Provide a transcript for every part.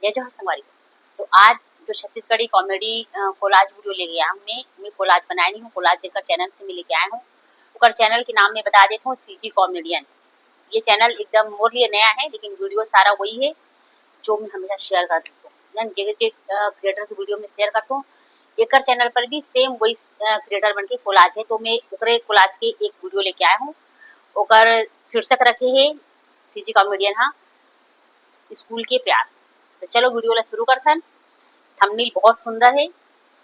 जय जोहर संगवारी। तो आज जो छत्तीसगढ़ी कॉमेडी कोलाज वीडियो लेके आया हूँ मैं कोलाज बनाया नहीं हूँ, कोलाज जेकर चैनल से मैं लेके आया हूँ। ओकर चैनल के नाम में बता देता हूँ, सीजी कॉमेडियन। ये चैनल एकदम मोर लिए नया है, लेकिन वीडियो सारा वही है जो मैं हमेशा शेयर करती हूँ, जगह क्रिएटर की वीडियो में शेयर करता हूँ। एक चैनल पर भी सेम वही क्रिएटर बन के कोलाज है, तो मैं ओकरे कोलाज के एक वीडियो लेके आया हूँ। ओकर शीर्षक रखे है सीजी कॉमेडियन हाँ स्कूल के प्यार। तो चलो वीडियो ला शुरू करथन। थंबनेल बहुत सुंदर है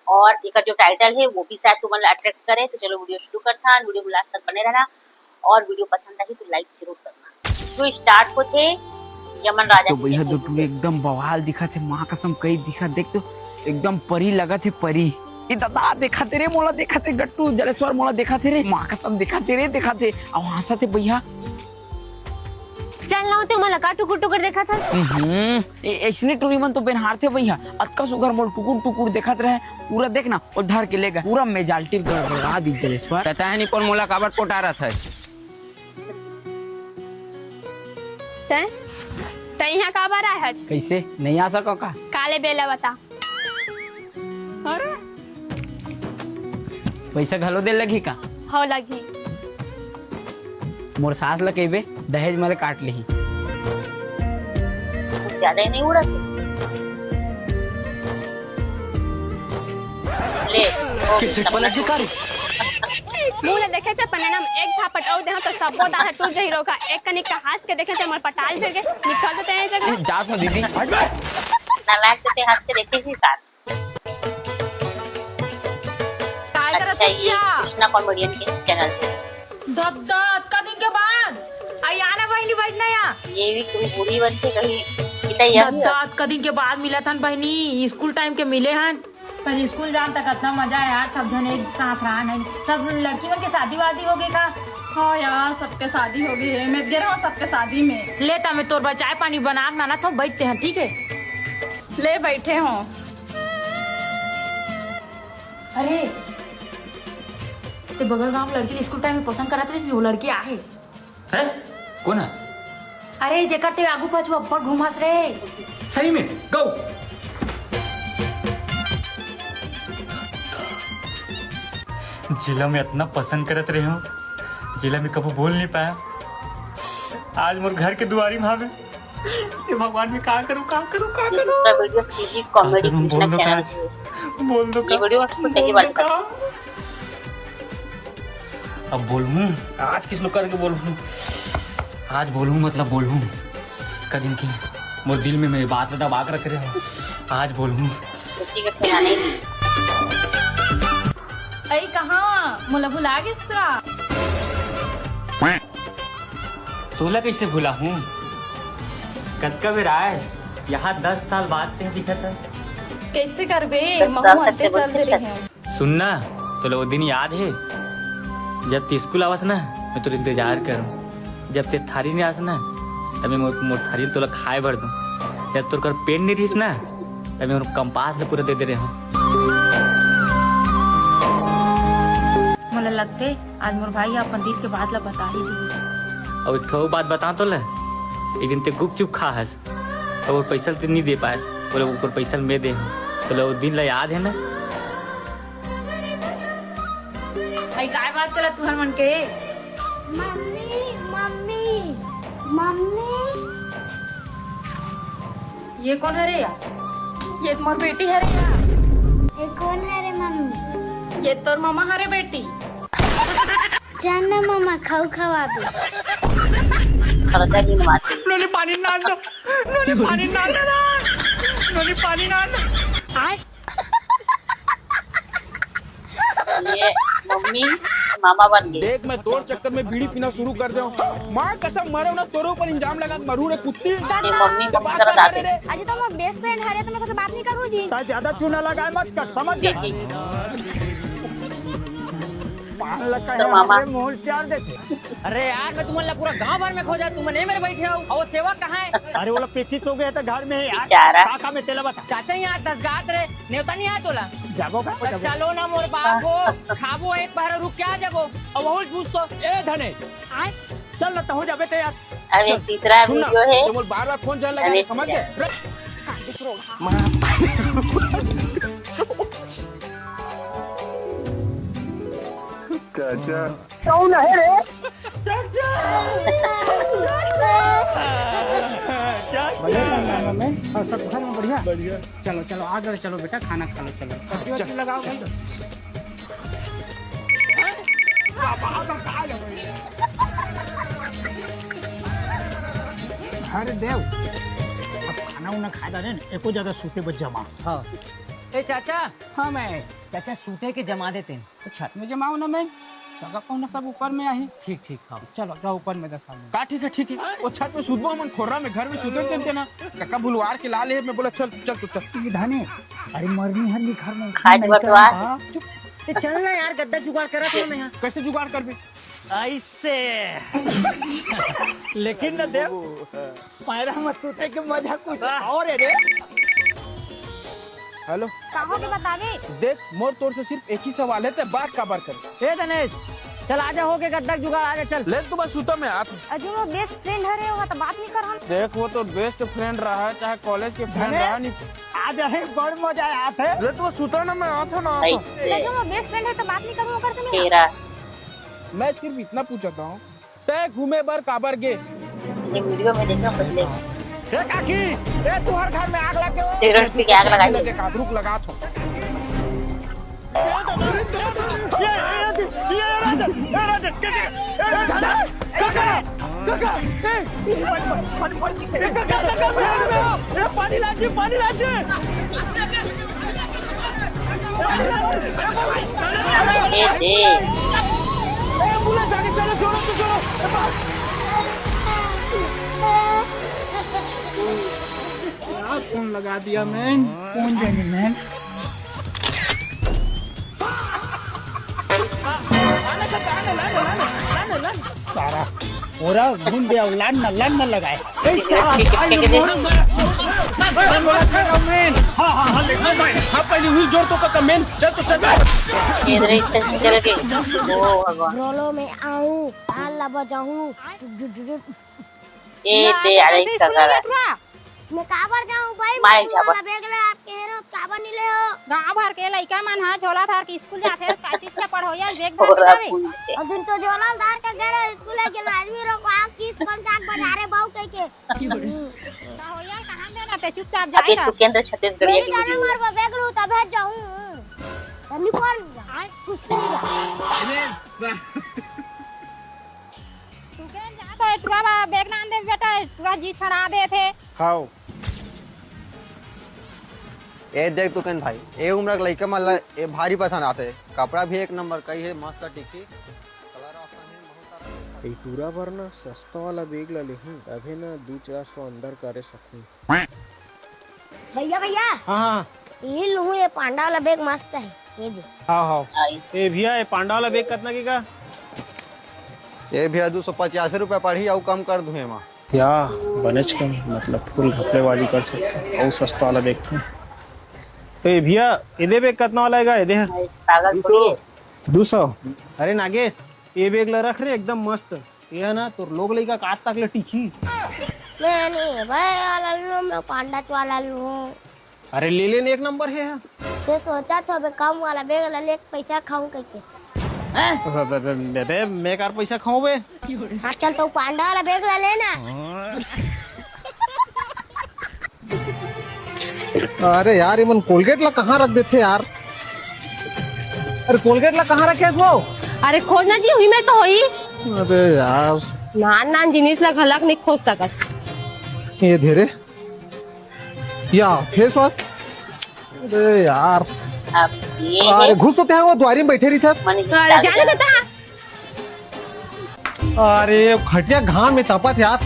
और एक जो टाइटल है वो भी शायद तुम्हें अट्रैक्ट करे। तो चलो वीडियो शुरू करथन, वीडियो में लास्ट तक बने रहना और वीडियो पसंद आई तो लाइक जरूर करना। जो स्टार्ट को थे यमन राजा तो भैया जो तू एकदम बवाल दिखा थे, माँ कसम कई दिखा, देख तो एकदम परी लगा थे, परी। ये दादा देखा तेरे मोला, देखा थे गट्टू जलेश्वर मोला, देखा थे रे, माँ कसम देखा थे, देखा थे और हंसा थे भैया। चल ना होते मला का टुकुर टुकुर देखा था। ऐसने टूरी मन तो बेनहार थे भैया, अतका सुगर मोल टुकुर टुकुर देखत रहे पूरा, देखना और धर के लेगा पूरा मेजाल्टी गड़बड़ा दी जलेश्वर। पता है नहीं कौन मोला काबर कोटा रहा था। तै यहाँ का बार आया है? कैसे नहीं आ सको का? काले बेला बता। अरे पैसा घलो दे लगी का? हो लगी। मोर सास लकेबे दहेज मारे काट ली। ज्यादा ही नहीं उड़ा ले किसे पलट दिकारी मुले देखे छ पन्ना में एक झापट औ देहा तो सबो दाह टूट जही रोका एक कनिक का हाथ के देखे छ मोर पटाल से निकल देते हैं जगह जा सो दीदी ना मैच से हाथ के देखे ही साथ। अच्छा ये कृष्णा कॉमेडियन के चैनल से दद्दत का दिन के बाद आई आना बहनी बैठना या ये भी कोई बूढ़ी बनती कहीं इतना दद्दत का दिन के बाद मिला था बहनी, स्कूल टाइम के मिले हैं। पर स्कूल जान तक कितना मजा है यार, सब जन एक साथ रहा है। सब लड़की मन के शादी वादी हो गई का? हाँ यार सबके शादी हो गई है, मैं दे रहा हूँ सबके शादी में। लेता मैं तोर चाय पानी बना ना तो बैठते हैं, ठीक है? ले बैठे हो। अरे ते बगल गांव लड़की स्कूल टाइम में पसंद करत रही, वो लड़की आहे। अरे कौन है? अरे जेकर ते आगू पाछू अब्बड़ घुमास रे। सही में गो जिला में इतना पसंद करत रहे हो, जिला में कभी बोल नहीं पाया। आज मोर घर के दुआरी में आवे, ये भगवान में का करूं ये दूसरा video CG comedy Krishna channel से बोल दो ये वीडियो आपको पहली बार कर। अब बोलूं आज किस लोग करके बोलूं, आज बोलूं मतलब बोलूं कदम की मोर दिल में मेरी बात दबा के रख रहे हो, आज बोलूं टिकट बनाने अरे कहाँ मुला भुला गया तोला कैसे भूला हूँ? कद का बेर आए यहाँ 10 साल बाद ते दिखा था। कैसे कर बे महू हंते चल रही है। सुनना तो वो दिन याद है जब ते स्कूल आवस ना मैं तो इंतजार करूँ, जब ते थारी नहीं आस ना तब मैं मोर थारी तोला खाए भर दूँ, जब तोर कर पेन नहीं रहीस ना तब मैं कंपास ले पूरा दे रहे हूँ। मुझे लगते आज मोर भाई अपन दिल के बात ला बता ही दी। अब एक बात बता तो ले, एक दिन ते गुपचुप खा हस और वो पैसा ते नहीं दे पाए, बोले ऊपर पैसा मैं दे तो वो दिन ला याद है ना? आई काय बात चला तू हर मन के? मम्मी मम्मी मम्मी ये कौन है रे यार? ये तुम्हारी बेटी है रे यार। ये कौन है रे मम्मी? ये तोर मामा है रे बेटी। जाना मामा खाऊ खवा दे। खर्चा दिन माते नोनी पानी ना दो, नोनी पानी ना दो, नोनी पानी ना दो। ये मम्मी मामा बन गए। देख मैं तोर चक्कर में बीड़ी पीना शुरू कर दूं, माँ कसम मरो ना तोरो पर इंजाम लगा मरू रे कुत्ती। ये मम्मी को कर दाते आज तो मैं बेस्ट फ्रेंड है रे, तो मैं कैसे बात नहीं करूँ जी। ज्यादा चूना लगाए मत कर, समझ गए? देखी तो मामा अरे यार मैं तुम्हारा पूरा गांव भर में खोजा, तुम नहीं मेरे बैठे हो और सेवा कहाँ है? अरे वो पेची तो गया था घर में यार, बेचारा काका में तेला बता चाचा यहाँ 10 गात रे नेवता नहीं आया तोला। जागो का चलो ना मोर बाबो खाबो एक बार रुक क्या जगो और वो पूछ तो ए धने चल ना तो हो जाबे ते यार। अब ये तीसरा वीडियो है बार बार फोन चल लगा समझ गए। और सब घर में बढ़िया बढ़िया। चलो चलो आ गए, चलो बेटा खाना खा लो, चलो लगाओ भाई। अरे देव, अब खाना उना खा डाले ना, एको ज्यादा सूते बच जमा। हाँ ए चाचा, हाँ मैं चाचा सूते के जमा देते हैं। तो छत में जमाओ ना, मैं सगा कहूँ सब ऊपर में आई। ठीक ठीक हाँ। चलो जाओ ऊपर में 10 आदमी। का ठीक है वो छत में सुतबो मन खोरा में घर में सुते थे ना काका बुलवार के लाल है। मैं बोला चल चल तू चल धाने, अरे मरनी हरनी घर में खाट बटवा चल ना यार, गद्दा जुगाड़ करा तो मैं यहाँ। कैसे जुगाड़ कर भी ऐसे लेकिन न देव, पैरा मत सूते के मजा कुछ और है रे। हेलो कहो के बतावे देख, मोर तोर से सिर्फ एक ही सवाल है, ते बात का बार कर। ए दिनेश, चल आजा हो के गद्दा जुगाड़, आजा चल। ले तू बस सूता में आप अजू वो बेस्ट फ्रेंड हरे होगा तो बात नहीं कर हम। देख, वो तो बेस्ट फ्रेंड रहा है, चाहे कॉलेज के फ्रेंड रहा नहीं। आज है बड़ मजा आया है। ले तू सूता ना, मैं आता ना। अजू वो बेस्ट फ्रेंड है तो बात नहीं करूँ कर तुम्हें। तेरा मैं सिर्फ इतना पूछता हूँ, ते घूमे बर काबर गे? ये वीडियो में देखा बदले ए काकी, ए तू हर घर में आग लग गयो। सिगरेट पी के आग लगाई। लगे कादरुक लगा थो। पानी लाजे, पानी लाजे। ये दे एम्बुलेंस आगे चलो, छोड़ो तो छोड़ो। फोन लगा दिया मैं। कौन जाने मैन। सारा पूरा घूम दिया, लान न लगाए। हाँ पहले हुई जोर तो का मेन चल तो चल। इधर इस तरह चल के ओ भगवान रोलो में आऊं, ताला बजाऊं। ये दे अरे सगरा मैं काबर जाऊं भाई, मारे मैं जाबर। वाला बैग ले आपके हेरो काबर नहीं ले हो। गांव भर के लइका मन हा झोला थार के स्कूल जाथे, काटिस के पढ़ो या बेग और भर के पूछते और दिन तो झोला दार के गेरो स्कूल है, जन आदमी रो को आंख किस पंचाक बजा रे बाऊ कह के। का हो या कहां देना ते चुपचाप अबे जाएगा। तू केंद्र छत्तीसगढ़ मेरी की जाने वीडियो मार को बैग लूं तब भेज जाऊं। तनी कौन कुछ नहीं जा। तू के जा तो टुरा बैग ना दे बेटा, टुरा जी छड़ा दे थे। खाओ ए देख तू कन भाई, ए उम्र के लइका मन ल ए भारी पसंद आते। कपड़ा भी एक नंबर कई है, मस्त टिकी कलर ऑप्शन है बहुत सारा। पूरा भर ना सस्ता वाला बैग ला लेहूं, तभी ना 2-400 अंदर करे सकूं। भैया भैया, हाँ ये लूं, ये पांडा वाला बैग मस्त है, ये दे। हाँ आई ए भैया, ये पांडा वाला बैग कितना की का? ए भैया 285 रुपया पड़ी, और कम कर दूं मां। या बनच कम, मतलब फुल घपलेबाजी कर सकते और सस्ता वाला बैग था। ए भैया, ये बैग कितना वाला है? ये पागल थोड़ी 200। अरे नागेश, ये बैग ला रख रे, एकदम मस्त। ये है ना तो लोग लइका काट तक ले टिकी। मैं नहीं भाई वाला लूं, मैं पांडा वाला लूं। अरे ले लेने एक नंबर है। मैं सोचा था मैं कम वाला बैग ला ले पैसा खाऊं कह के। बे मैं कार पैसा खाऊं बे। हाँ चल तो पांडा वाला बैग ला लेना। अरे यार, ये मन कोलगेट ला कहाँ रख देते यार? अरे कोलगेट ला कहाँ रखे वो? अरे खोजना जी हुई मैं तो होई अरे यार, नान नान जिनिस ला घलक नहीं खोज सकत। ये धीरे या फेस वॉश। अरे यार, अब ये अरे घुस तो ते वो द्वारी में बैठे रही था। मन अरे जाने देता। अरे खटिया घाम में तपत यार।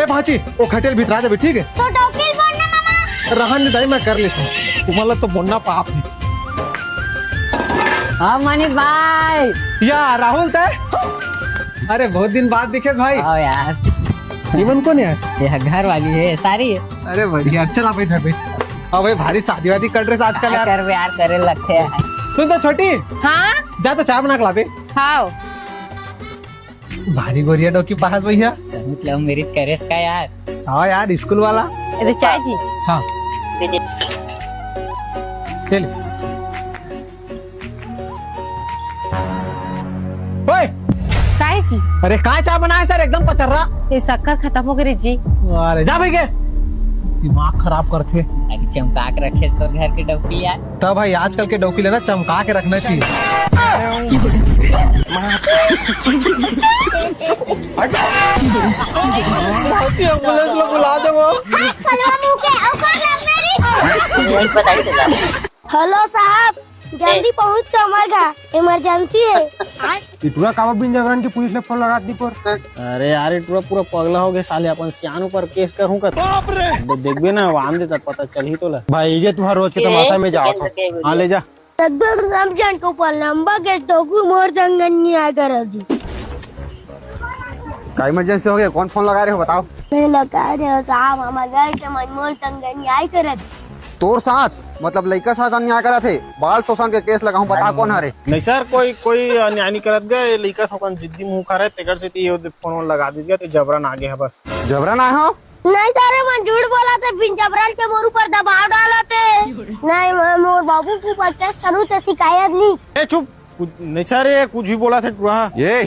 ए भाची, वो खटिया भितरा दे, ठीक है? तो डॉक्टर बोलना मामा। रहन दे दाई, मैं कर लेता हूँ। तुम्हारा तो बोलना पाप है। हाँ मानिक भाई। या राहुल तय, अरे बहुत दिन बाद दिखे भाई। आओ यार, जीवन कौन यार? ये घर वाली है सारी है। अरे बढ़िया, चला भाई घर पे। अब भाई भारी शादी वादी कर रहे आजकल यार। कर यार, करे लगते हैं। सुन तो छोटी, हाँ जा तो चाय बना के लावे। खाओ। भारी गोरिया डोकी पास भैया। मतलब मेरी करेस का यार। हाँ यार, स्कूल वाला। ये चाय जी। हाँ खेल ओए काहे जी? अरे कहाँ चाय बनाया सर, एकदम पचर रहा। ये शक्कर खत्म हो गई जी। अरे जा भाई के दिमाग खराब करते। अभी चमका के रखे तो घर के डौकी यार। तब भाई आजकल के डौकी लेना चमका के रखना चाहिए। एम्बुलेंस लोग बुला दे वो। हेलो साहब, जल्दी पहुँच तो हमारे घर इमरजेंसी है। इतना कावा बिन जगरन की पुलिस ने फोन लगा दी पर। अरे यार इतना पूरा पगला हो गए साले, अपन सियान ऊपर केस करूं का। देखबे ना वाम देता पता चल ही तो ला। भाई ये तुम्हारा रोज के तमाशा में जाओ तो। हाँ ले जा। रमजान को पर लंबा के टोकू मोर जंगनी आ कर दी। क्या इमरजेंसी हो गया, कौन फोन लगा रहे हो बताओ। मैं लगा रहे हो साहब, हमारे घर के मनमोल तंगनी आई कर तोर साथ मतलब लड़का साथ अन्याय करा थे, बाल शोषण के केस लगाऊं, बता कौन हरे। नहीं सर कोई अन्याय नहीं करत गए, लड़का थोकन जिद्दी मुंह करे तेकर से ये फोन लगा दीजिए तो जबरन आगे है बस। जबरन आए हो? नहीं सारे मन झूठ बोला थे, बिन जबरन के मोर ऊपर दबाव डाला थे। नहीं मैं मोर बाबू की पचास करूँ तो शिकायत नहीं। चुप, नहीं सर ये कुछ भी बोला था। ये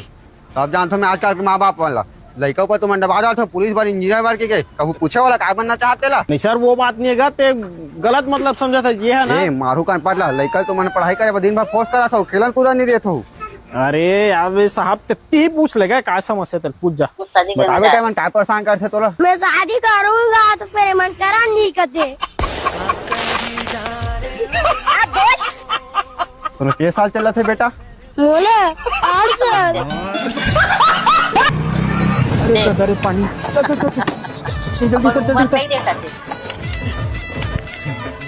सब जानते मैं आजकल के माँ बाप वाला लड़का ऊपर तुम दबा डालते, पुलिस बार इंजीनियर बार के कभी पूछे वाला क्या बनना चाहते ला। नहीं सर वो बात नहीं है, ते गलत मतलब समझा था ये है ना। मारू कान पड़ला लड़का तो मैंने पढ़ाई करे दिन भर फोर्स करा था, खेलन कूदा नहीं देता हूँ। अरे अब साहब ते पूछ लेगा क्या समस्या तेरे, पूछ जा बता बेटा मन क्या परेशान करते तोला। मैं शादी करूंगा तो फिर मन करा नहीं करते। तो के साल चला थे बेटा? बोले 8 साल। अरे पानी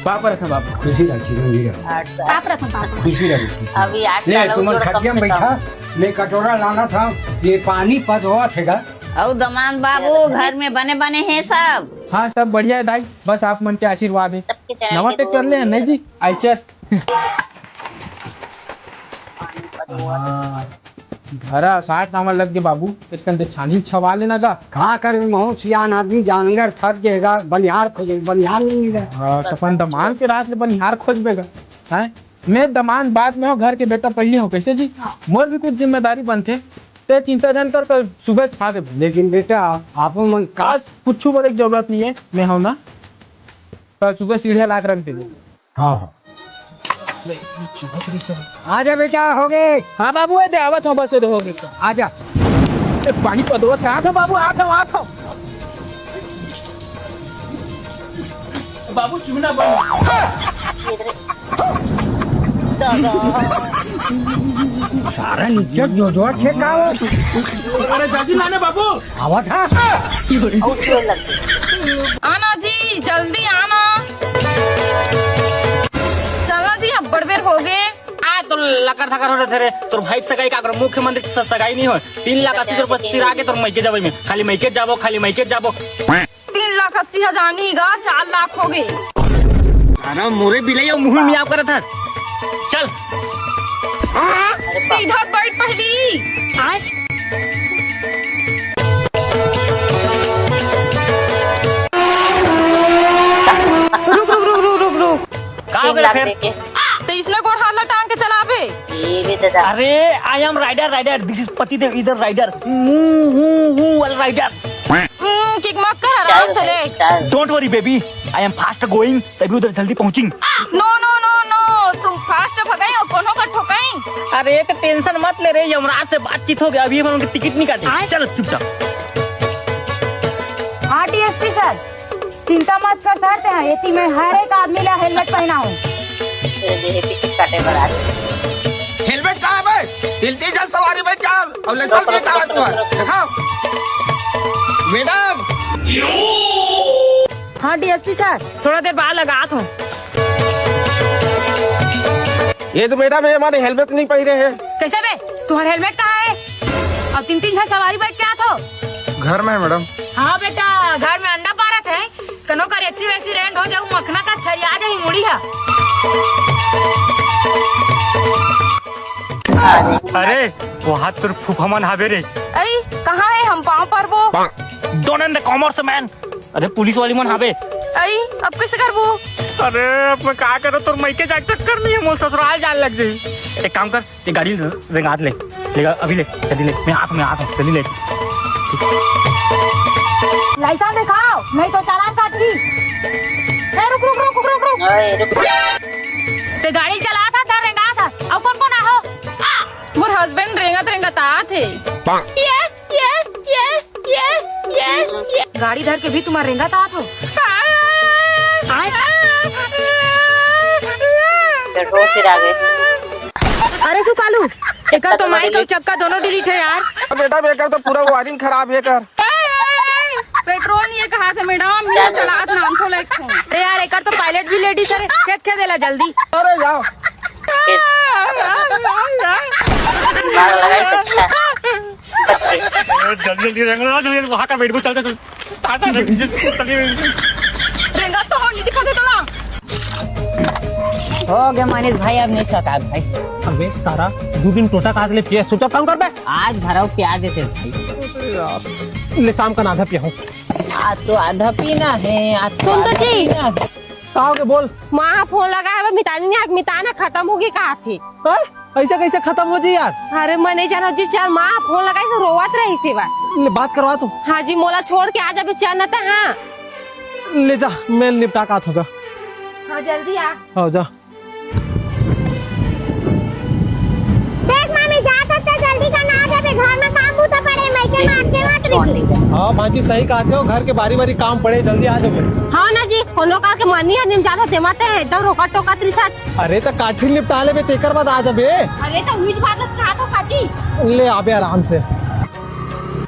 बाप रखा बाप खुशी रखी अभी 8 ले तुम खटिया में बैठा, ले कटोरा लाना था, ये पानी पद हुआ थे। और दमान बाबू घर में बने बने हैं सब। हाँ सब बढ़िया है दाई, बस आप मन के आशीर्वाद है। नमस्ते कर ले नहीं जी आइचर। घरा 60 नामा लग गए बाबू, इसके छानी छवा लेना का। कहाँ कर महू सियान आदमी जानवर थक जाएगा, बनिहार खोजे, बनिहार नहीं मिला। हाँ तो अपन दमान के रात ले बनिहार खोजबेगा हैं। मैं दमान बाद में हो, घर के बेटा पहले हो कैसे जी। मोर भी कुछ जिम्मेदारी बनते ते चिंता जन कर सुबह छा दे। लेकिन बेटा आप मन काश कुछ बड़े जरूरत नहीं है, मैं हूं ना तो सुबह सीढ़िया ला रख दे। हाँ हाँ आजा बेटा हो गए। हाँ बाबू दे आवत हो, बस हो गए आजा। पानी पदो था बाबू, आ था बाबू चूना बन। सारा नीचे जो ठेका। अरे जल्दी लाने बाबू आवा था। आना जी जल्दी आना, चलो जी अब बड़ बेर हो गए। आ तो लकर थकर हो रहे थे, तोर भाई सगाई का मुख्यमंत्री से सगाई नहीं हो। 3,80,000 सिरा के तोर मैके जाबे में, खाली मैके जाबो 3,80,000 नहीं गा, 4 लाख हो गए। अरे मोरे बिलैया मुंह में आप करत हस। चल सीधा बैठ पहली। रुक रुक रुक रुक रुक रुक का हो गया फिर? तो इसने गोड़ हाथ टांग के चलावे। अरे I am rider this is पतिदेव इधर राइडर वाला राइडर। किक मत कर, आराम से ले। Don't worry baby, I am fast going, तभी उधर जल्दी पहुंची। नो नो नो नो, तुम फास्ट भगाई और कोनो का ठोकाई। अरे तो टेंशन मत ले रे, यमराज से बातचीत हो गया, अभी हम उनकी टिकट नहीं काटे। चलो चुपचाप। हाँ डीएसपी सर चिंता मत कर सकते हैं, ये में हर एक आदमी ला हेलमेट पहना हूँ। टिकट काटे बड़ा हेलमेट कहाँ है? दिलती जा सवारी बैठ जा और लाइसेंस भी कहाँ तुम्हारा दिखाओ मैडम। हाँ डीएसपी सर थोड़ा देर बाद लगा था। ये तो बेटा मैं हमारे हेलमेट नहीं पहने हैं। कैसे बे तुम्हारा हेलमेट कहाँ है? और 3-3 छह सवारी बैठ के आते हो। घर में मैडम। हाँ बेटा घर में अंडा पा रहे थे, कनो कर एक्सीडेंट हो जाऊ मखना का छरिया जाही मुड़ी है। अरे वो हाथ तुर फुफमन हावे रे। अरे कहाँ है हम पाँव पर वो? Don't in the commerce man. अरे पुलिस वाली मन हाबे। आई अब कैसे करबो? अरे अब मैं का करो तोर मई के जाके चक्कर नहीं है, मोल ससुराल जान लग जाई। एक काम कर, ते गाड़ी रेंगात लेगा अभी ले, जल्दी ले, मैं हाथ में जल्दी ले। लाइसेंस दिखाओ नहीं तो चालान काट दी। रुक रुक रुक रुक रुक ओए रुक। ते गाड़ी चला था रेंगा था और कौन कौन आहो? मोर हस्बैंड रेंगत आथे। गाड़ी धर के भी तुम्हारा रेंगा था हो। पेट्रोल फिर आ गए। अरे सुकालू एकर तो माइक और चक्का दोनों डिलीट है यार। बेटा बेकर तो पूरा वायरिंग खराब है कर। पेट्रोल नहीं कहा था मैडम, मैं चलात नाम तो लाइक हूं। अरे यार एकर तो पायलट भी लेडीज है, क्या देला जल्दी। अरे जाओ मार लगाई तो अच्छा। जल्दी रेंगना, जल्दी वहां का बैठ को चलते चल। रेंगा तो नहीं दिखा दे तोला। हो गया मनीष भाई, अब नहीं सका भाई। अबे सारा 2 दिन टोटा काट ले पिया सुटा काम कर बे। आज भराओ प्याज देते भाई। ले शाम का आधा पिया हूं। आज तो आधा पीना है, आज तो सुन तो आधा जी। पीना है। कहाँ के बोल। माँ फोन लगा है मितानी ने, मिताना खत्म होगी कहा थी। ऐसा कैसे खत्म हो जी यार? अरे मैं नहीं जाना जी, चल माँ फोन लगाई तो रोवत रही सेवा। ले बात करवा तू। हाँ जी मोला छोड़ के आ जा चल न था। हाँ ले जा, मैं निपटा का होगा। हाँ जल्दी आ। हाँ जा। देख मामी जाता तो जल्दी का ना जाबे, घर में काम बहुत पड़े, मैं के मार के मत रही। हाँ भांजी सही कहते हो, घर के बारी बारी काम पड़े, जल्दी आ जाओ। हाँ ना जी कोनो का के मनी है निम जानो देमाते है एकदम रोका टोका त्रिसच। अरे तो काठी निपटा ले बे, तेकर बाद आ जाबे। अरे तो उइच बात कहा तो काजी। ले आबे आराम से।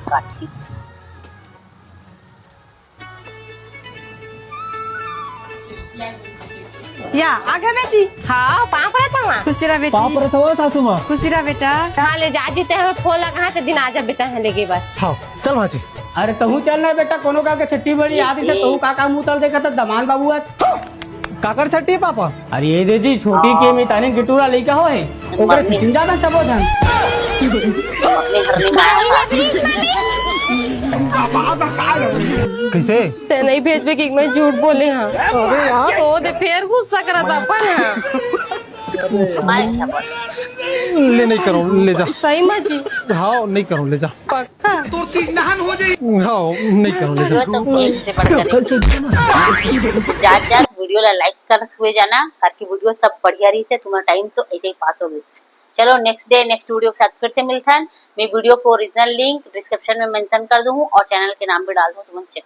काठी। या आगे बेटी। हाँ पाप रहता हूँ। खुशी रह बेटी। पाप रहता हुआ सासू माँ। खुशी रह बेटा। हाँ ले जा जीते हमें फोन लगा से दिन आ जा बेटा है लेके बस। हाँ चल भांजी। अरे तहू चलना बेटा, कोनो का के छट्टी बड़ी आती है, तहू काका मुंह तल देखा था दमान बाबू आज। काकर छट्टी पापा। अरे ये दे जी छोटी के में ताने गिटूरा लेके हो है, ओकरे छट्टी जाना सब हो जान। अपने घर में आया। कैसे? ते नहीं भेज पे कि मैं झूठ बोले हाँ। अबे यार। ओ दे फिर गुस्सा करा था अपन हाँ। ले नहीं करो, ले जा। सही मजी। हाँ नहीं करो, ले जा। पक्का। तो ठीक नहान हो जाए। हाँ नहीं करो, ले जा। तो एक से बढ़कर जा वीडियो ला लाइक कर हुए जाना, ताकि वीडियो सब बढ़िया रही से तुम्हारा टाइम तो ऐसे ही पास हो गई। चलो नेक्स्ट डे नेक्स्ट वीडियो के साथ फिर से मिलता है। मैं वीडियो को ओरिजिनल लिंक डिस्क्रिप्शन में मेंशन कर दूँ और चैनल के नाम भी डाल दूँ, तुम चेक